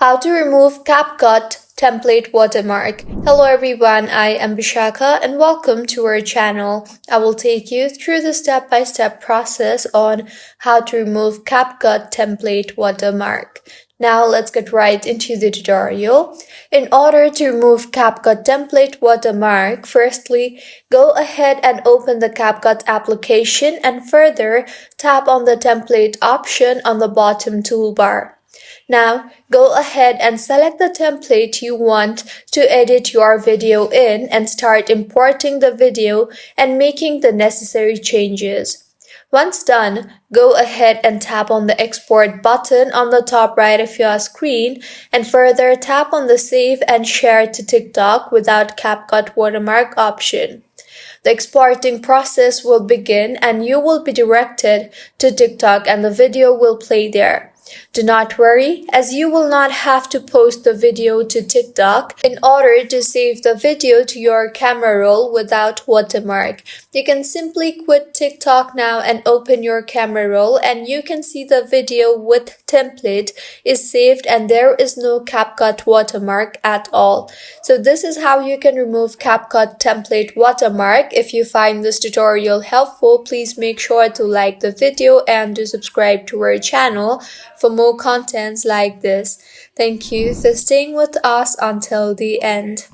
How to remove CapCut template watermark. Hello everyone, I am Vishaka and welcome to our channel. I will take you through the step-by-step process on how to remove CapCut template watermark. Now let's get right into the tutorial. In order to remove CapCut template watermark, firstly, go ahead and open the CapCut application and further tap on the template option on the bottom toolbar. Now, go ahead and select the template you want to edit your video in and start importing the video and making the necessary changes. Once done, go ahead and tap on the export button on the top right of your screen and further tap on the save and share to TikTok without CapCut watermark option. The exporting process will begin and you will be directed to TikTok and the video will play there. Do not worry, as you will not have to post the video to TikTok in order to save the video to your camera roll without watermark. You can simply quit TikTok now and open your camera roll and you can see the video with template is saved and there is no CapCut watermark at all. So this is how you can remove CapCut template watermark. If you find this tutorial helpful, please make sure to like the video and to subscribe to our channel for more contents like this. Thank you for staying with us until the end.